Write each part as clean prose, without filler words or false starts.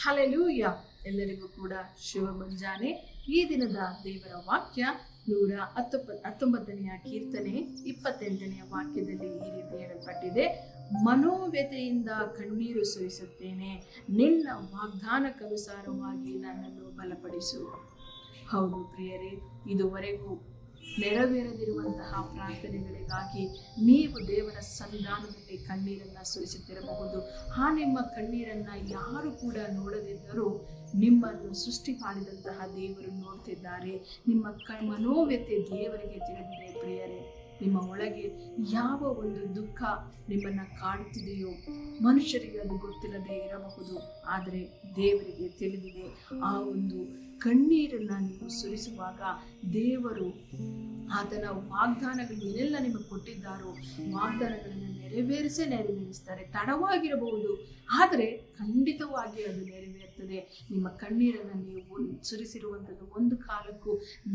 Hallelujah. ಎಲ್ಲರಿಗೂ ಕೂಡ ಶುಭ ಮುಂಜಾನೆ. ಈ ದಿನದ ದೇವರ ವಾಕ್ಯ 119ನೆಯ ಕೀರ್ತನೆ 28ನೆಯ ವಾಕ್ಯದಲ್ಲಿ ಈ ರೀತಿ ಹೇಳಲ್ಪಟ್ಟಿದೆ, ಮನೋವ್ಯತೆಯಿಂದ ಕಣ್ಣೀರು ಸುರಿಸುತ್ತೇನೆ, ನಿನ್ನ ವಾಗ್ದಾನಕ್ಕನುಸಾರವಾಗಿ ನನ್ನನ್ನು ಬಲಪಡಿಸು. ಹೌದು ಪ್ರಿಯರೇ, ಇದುವರೆಗೂ ನೆರವೇರದಿರುವಂತಹ ಪ್ರಾರ್ಥನೆಗಳಿಗಾಗಿ ನೀವು ದೇವರ ಸನ್ನಿಧಾನದಲ್ಲಿ ಕಣ್ಣೀರನ್ನ ಸುರಿಸುತ್ತಿರಬಹುದು. ಆ ನಿಮ್ಮ ಕಣ್ಣೀರನ್ನ ಯಾರು ಕೂಡ ನೋಡದಿದ್ದರೂ ನಿಮ್ಮನ್ನು ಸೃಷ್ಟಿ ಮಾಡಿದಂತಹ ದೇವರು ನೋಡ್ತಿದ್ದಾರೆ. ನಿಮ್ಮ ಮನೋವ್ಯತೆ ದೇವರಿಗೆ ತಿಳಿದಿದೆ ಪ್ರಿಯರೇ. ನಿಮ್ಮ ಒಳಗೆ ಯಾವ ಒಂದು ದುಃಖ ನಿಮ್ಮನ್ನ ಕಾಡುತ್ತಿದೆಯೋ ಮನುಷ್ಯರಿಗೆ ಅದು ಗೊತ್ತಿಲ್ಲದೆ ಇರಬಹುದು, ಆದರೆ ದೇವರಿಗೆ ತಿಳಿದಿದೆ. ಆ ಒಂದು ಕಣ್ಣೀರನ್ನ ನೀವು ಸುರಿಸುವಾಗ ದೇವರು ಆತನ ವಾಗ್ದಾನಗಳು ಏನೆಲ್ಲ ನಿಮಗೆ ಕೊಟ್ಟಿದ್ದಾರೋ ವಾಗ್ದಾನಗಳನ್ನು ನೆರವೇರಿಸ್ತಾರೆ. ತಡವಾಗಿರಬಹುದು, ಆದರೆ ಖಂಡಿತವಾಗಿ ಅದು ನೆರವೇರ್ತದೆ. ನಿಮ್ಮ ಕಣ್ಣೀರನ್ನು ನೀವು ಸುರಿಸಿರುವಂಥದ್ದು ಒಂದು ಕಾಲಕ್ಕೂ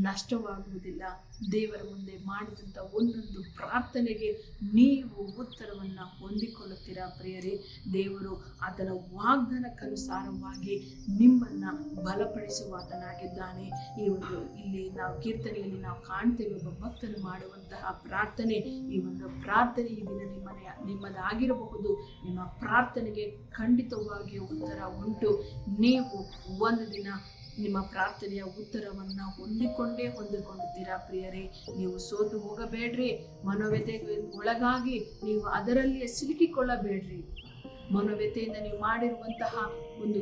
ನಷ್ಟವಾಗುವುದಿಲ್ಲ. ದೇವರ ಮುಂದೆ ಮಾಡಿದಂಥ ಒಂದೊಂದು ಪ್ರಾರ್ಥನೆಗೆ ನೀವು ಉತ್ತರವನ್ನು ಹೊಂದಿಕೊಳ್ಳುತ್ತೀರಾ ಪ್ರಿಯರೇ. ದೇವರು ಆತನ ವಾಗ್ದಾನಕ್ಕನುಸಾರವಾಗಿ ನಿಮ್ಮನ್ನು ಬಲಪಡಿಸುವಾತನಾಗಿದ್ದಾನೆ. ಈ ಒಂದು ಇಲ್ಲಿ ನಾವು ಕೀರ್ತನೆಯಲ್ಲಿ ನಾವು ಕಾಣ್ತೇವೆ, ಒಬ್ಬ ಭಕ್ತನು ಮಾಡುವಂತಹ ಪ್ರಾರ್ಥನೆ. ಈ ಒಂದು ಪ್ರಾರ್ಥನೆ ಈ ದಿನ ನಿಮ್ಮದಾಗಿರಬಹುದು. ನಿಮ್ಮ ಪ್ರಾರ್ಥನೆಗೆ ಖಂಡಿತವಾಗಿಯೂ ಉತ್ತರ ಉಂಟು. ನೀವು ಒಂದು ದಿನ ನಿಮ್ಮ ಪ್ರಾರ್ಥನೆಯ ಉತ್ತರವನ್ನು ಹೊಂದಿಕೊಳ್ಳುತ್ತೀರಾ ಪ್ರಿಯರೇ. ನೀವು ಸೋತು ಹೋಗಬೇಡ್ರಿ. ಮನೋವ್ಯತೆಗೆ ಒಳಗಾಗಿ ನೀವು ಅದರಲ್ಲಿಯೇ ಸಿಲುಕಿಕೊಳ್ಳಬೇಡ್ರಿ. ಮನೋವ್ಯತೆಯಿಂದ ನೀವು ಮಾಡಿರುವಂತಹ ಒಂದು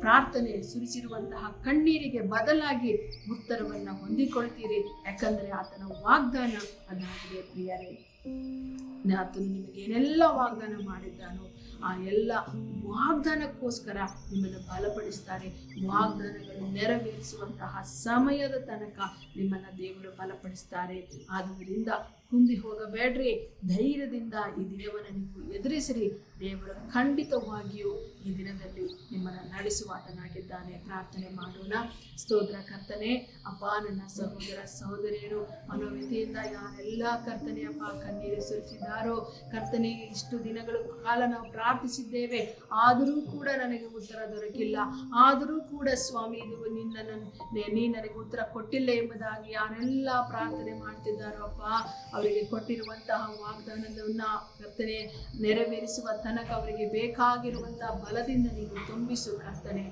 ಪ್ರಾರ್ಥನೆ, ಸುರಿಸಿರುವಂತಹ ಕಣ್ಣೀರಿಗೆ ಬದಲಾಗಿ ಉತ್ತರವನ್ನು ಹೊಂದಿಕೊಳ್ತೀರಿ. ಯಾಕಂದ್ರೆ ಆತನ ವಾಗ್ದಾನ ಅದಾಗಿದೆ ಪ್ರಿಯರೇ. ಆತನು ನಿಮಗೆ ಏನೆಲ್ಲ ವಾಗ್ದಾನ ಮಾಡಿದ್ದಾನೋ ಆ ಎಲ್ಲ ವಾಗ್ದಾನಕ್ಕೋಸ್ಕರ ನಿಮ್ಮನ್ನು ಬಲಪಡಿಸ್ತಾರೆ. ವಾಗ್ದಾನಗಳು ನೆರವೇರಿಸುವಂತಹ ಸಮಯದ ತನಕ ನಿಮ್ಮನ್ನ ದೇವರು ಬಲಪಡಿಸ್ತಾರೆ. ಆದ್ದರಿಂದ ಕುಂದಿ ಹೋಗಬೇಡ್ರಿ. ಧೈರ್ಯದಿಂದ ಈ ದಿನವನ್ನು ನೀವು ಎದುರಿಸಿರಿ. ದೇವರು ಖಂಡಿತವಾಗಿಯೂ ಈ ದಿನದಲ್ಲಿ ನಿಮ್ಮನ್ನು ನಡೆಸುವಾತನಾಗಿದ್ದಾನೆ. ಪ್ರಾರ್ಥನೆ ಮಾಡೋಣ. ಸ್ತೋತ್ರ ಕರ್ತನೆ. ಅಪ್ಪ, ನನ್ನ ಸಹೋದರ ಸಹೋದರಿಯರು ಮನೋವ್ಯತೆಯಿಂದ ಯಾರೆಲ್ಲ ಕರ್ತನೆ ಅಪ್ಪ ಕಣ್ಣೀರು ಸುರಿಸಿದ್ದಾರೋ ಕರ್ತನೆ, ಇಷ್ಟು ದಿನಗಳ ಕಾಲ ನಾವು ಪ್ರಾರ್ಥಿಸಿದ್ದೇವೆ, ಆದರೂ ಕೂಡ ನನಗೆ ಉತ್ತರ ದೊರಕಿಲ್ಲ. ಆದರೂ ಕೂಡ ಸ್ವಾಮಿ, ಇದು ನೀ ನನಗೆ ಉತ್ತರ ಕೊಟ್ಟಿಲ್ಲ ಎಂಬುದಾಗಿ ಯಾರೆಲ್ಲ ಪ್ರಾರ್ಥನೆ ಮಾಡ್ತಿದ್ದಾರೋ ಅಪ್ಪ, ಅವರಿಗೆ ಕೊಟ್ಟಿರುವಂತಹ ವಾಗ್ದಾನವನ್ನ ಕರ್ತನೆ ನೆರವೇರಿಸುವ ತನಕ ಅವರಿಗೆ ಬೇಕಾಗಿರುವಂತಹ ಬಲದಿಂದ ನೀನು ತುಂಬಿಸು ಕರ್ತನೆ.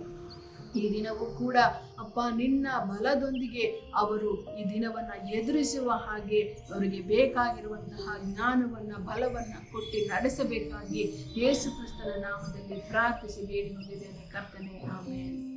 ಈ ದಿನವೂ ಕೂಡ ಅಪ್ಪ ನಿನ್ನ ಬಲದೊಂದಿಗೆ ಅವರು ಈ ದಿನವನ್ನ ಎದುರಿಸುವ ಹಾಗೆ ಅವರಿಗೆ ಬೇಕಾಗಿರುವಂತಹ ಜ್ಞಾನವನ್ನ ಬಲವನ್ನ ಕೊಟ್ಟು ನಡೆಸಬೇಕಾಗಿ ಯೇಸು ಕ್ರಿಸ್ತನ ನಾಮದಲ್ಲಿ ಪ್ರಾರ್ಥಿಸಿ ಬೇಡಿ ಹೊಂದಿದ್ದೇನೆ ಕರ್ತನೆ. ಆಮೆನ್.